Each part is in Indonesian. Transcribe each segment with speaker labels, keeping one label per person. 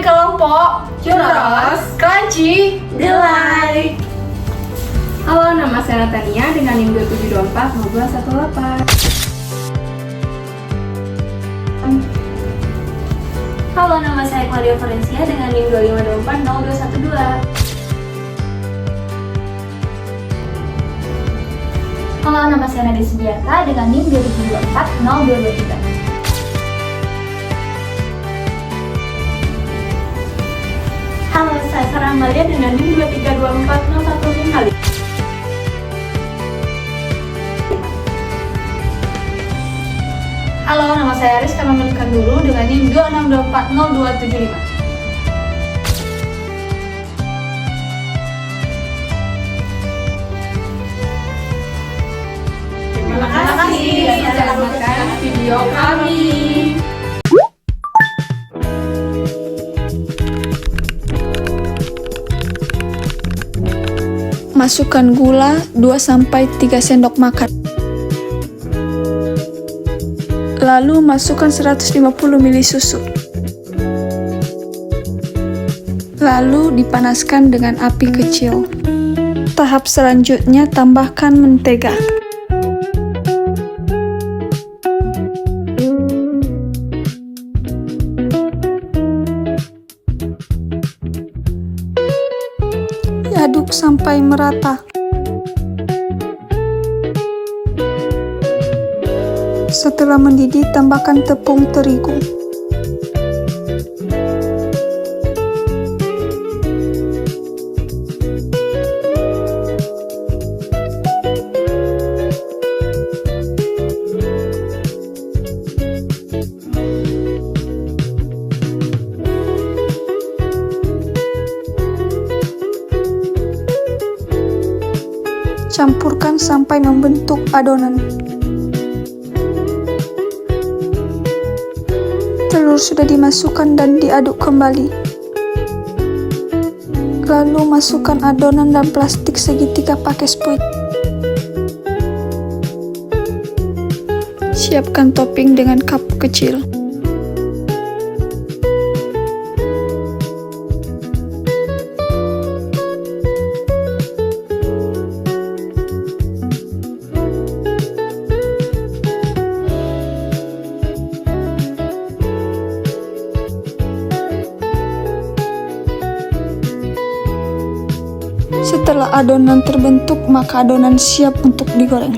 Speaker 1: dari kelompok
Speaker 2: Churros,
Speaker 1: Crunchy,
Speaker 2: Gelai.
Speaker 3: Halo, nama saya Natania dengan NIM 2724
Speaker 2: Halo, nama saya Claudia Florencia dengan NIM 2524
Speaker 4: Halo, nama saya Nadia Sudiarta dengan NIM 2024-0223.
Speaker 2: Halo, saya Sarah Amalia dengan NIM 23240155.
Speaker 1: Halo, nama saya Rizka Mamelkan dulu dengan NIM 26240275.
Speaker 2: Terima kasih
Speaker 3: Jangan makan video kami.
Speaker 5: Masukkan gula 2-3 sendok makan. Lalu masukkan 150 ml susu. Lalu dipanaskan dengan api kecil. Tahap selanjutnya tambahkan mentega. Aduk sampai merata. Setelah mendidih, tambahkan tepung terigu. Campurkan sampai membentuk adonan. Telur sudah dimasukkan dan diaduk kembali. Lalu masukkan adonan dalam plastik segitiga pakai spuit. Siapkan topping dengan cup kecil. Setelah adonan terbentuk, maka adonan siap untuk digoreng.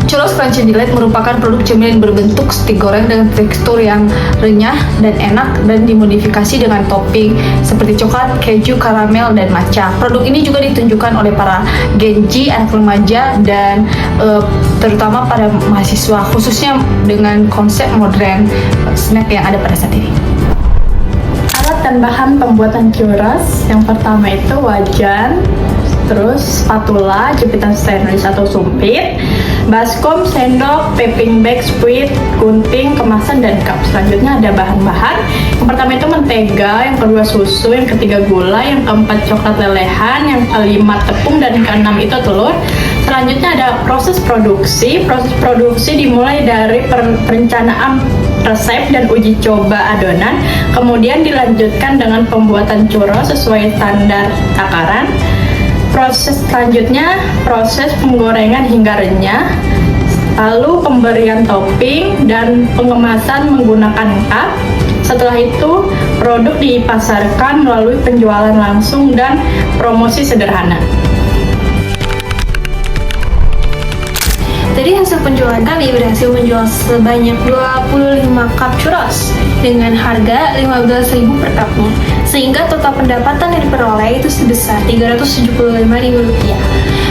Speaker 1: Churros Crunchy Delight merupakan produk cemilan berbentuk stik goreng dengan tekstur yang renyah dan enak dan dimodifikasi dengan topping seperti coklat, keju, karamel, dan matcha. Produk ini juga ditunjukkan oleh para Gen Z, anak remaja, dan terutama pada mahasiswa, khususnya dengan konsep modern snack yang ada pada saat ini.
Speaker 3: Alat dan bahan pembuatan churros, yang pertama itu wajan, terus spatula, jepitan stainless atau sumpit, baskom, sendok, piping bag, spuit, gunting, kemasan, dan cup. Selanjutnya ada bahan-bahan. Yang pertama itu mentega, yang kedua susu, yang ketiga gula, yang keempat coklat lelehan, yang kelima tepung, dan yang keenam itu telur. Selanjutnya ada proses produksi. Proses produksi dimulai dari perencanaan resep dan uji coba adonan, kemudian dilanjutkan dengan pembuatan churros sesuai standar takaran. Proses selanjutnya, proses penggorengan hingga renyah, lalu pemberian topping dan pengemasan menggunakan cup. Setelah itu, produk dipasarkan melalui penjualan langsung dan promosi sederhana.
Speaker 2: Dari hasil penjualan kami berhasil menjual sebanyak 25 cup churros dengan harga Rp15.000 per cupnya, sehingga total pendapatan yang diperoleh itu sebesar Rp375.000.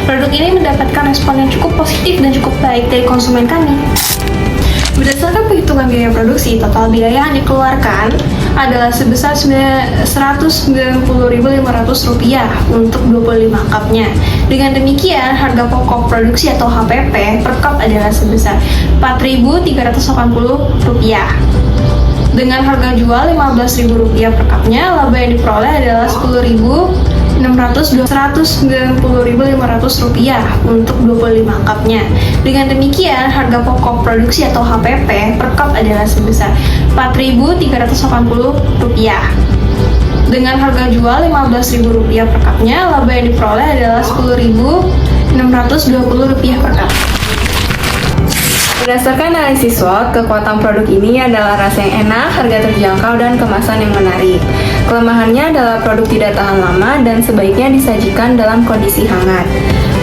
Speaker 2: Produk ini mendapatkan respon yang cukup positif dan cukup baik dari konsumen kami. Berdasarkan perhitungan biaya produksi, total biaya yang dikeluarkan adalah sebesar Rp190.500 untuk 25 cupnya. Dengan demikian, harga pokok produksi atau HPP per cup adalah sebesar Rp4.380. Dengan harga jual Rp15.000 per cupnya, laba yang diperoleh adalah Rp190.500 untuk 25 cupnya. Dengan demikian, harga pokok produksi atau HPP per cup adalah sebesar Rp4.380. Dengan harga jual Rp15.000 per cupnya, laba yang diperoleh adalah Rp10.620 per cup.
Speaker 1: Berdasarkan analisis SWOT, kekuatan produk ini adalah rasa yang enak, harga terjangkau, dan kemasan yang menarik. Kelemahannya adalah produk tidak tahan lama dan sebaiknya disajikan dalam kondisi hangat.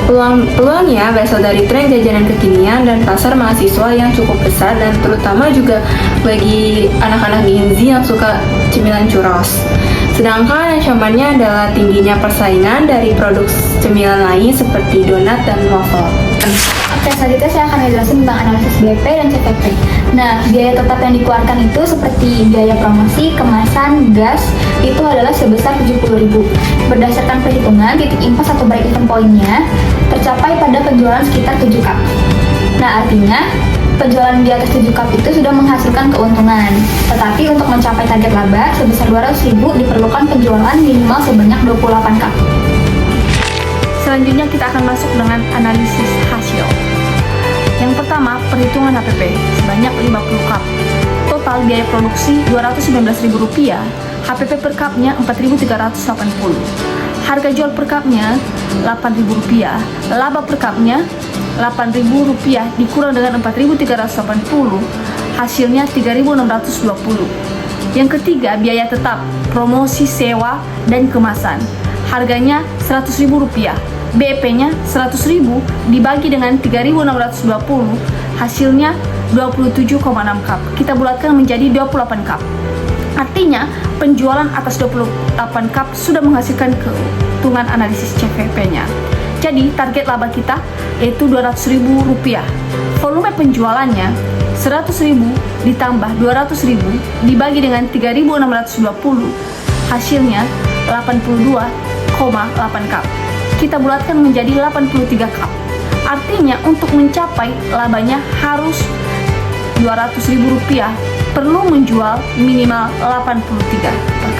Speaker 1: Peluangnya berasal dari tren jajanan kekinian dan pasar mahasiswa yang cukup besar dan terutama juga bagi anak-anak Gen Z yang suka cemilan churros. Sedangkan ancamannya adalah tingginya persaingan dari produk cemilan lain seperti donat dan waffle.
Speaker 4: Oke, selanjutnya saya akan menjelaskan tentang analisis BP dan CPP. Nah, biaya tetap yang dikeluarkan itu seperti biaya promosi, kemasan, gas, itu adalah sebesar Rp70.000. Berdasarkan perhitungan, titik impas atau break-even point-nya tercapai pada penjualan sekitar 7 cup. Nah, artinya penjualan di atas 7 cup itu sudah menghasilkan keuntungan. Tetapi untuk mencapai target laba sebesar Rp200.000 diperlukan penjualan minimal sebanyak 28 cup.
Speaker 1: Selanjutnya kita akan masuk dengan analisis hasil. Yang pertama, perhitungan HPP sebanyak 50 cup. Total biaya produksi Rp219.000, HPP per cupnya Rp4.380. Harga jual per cupnya Rp8.000, laba per cupnya Rp8.000 dikurang dengan Rp4.380, hasilnya Rp3.620. Yang ketiga, biaya tetap, promosi, sewa, dan kemasan. Harganya Rp100.000, BEP-nya Rp100.000 dibagi dengan Rp3.620, hasilnya 27,6 cup. Kita bulatkan menjadi 28 cup. Artinya, penjualan atas 28 cup sudah menghasilkan keuntungan analisis CVP-nya. Jadi, target laba kita yaitu Rp200.000. Volume penjualannya Rp100.000 ditambah Rp200.000 dibagi dengan Rp3.620, hasilnya 82,8 cup. Kita bulatkan menjadi 83 cup. Artinya untuk mencapai labanya harus Rp200.000, perlu menjual minimal 83 per cup.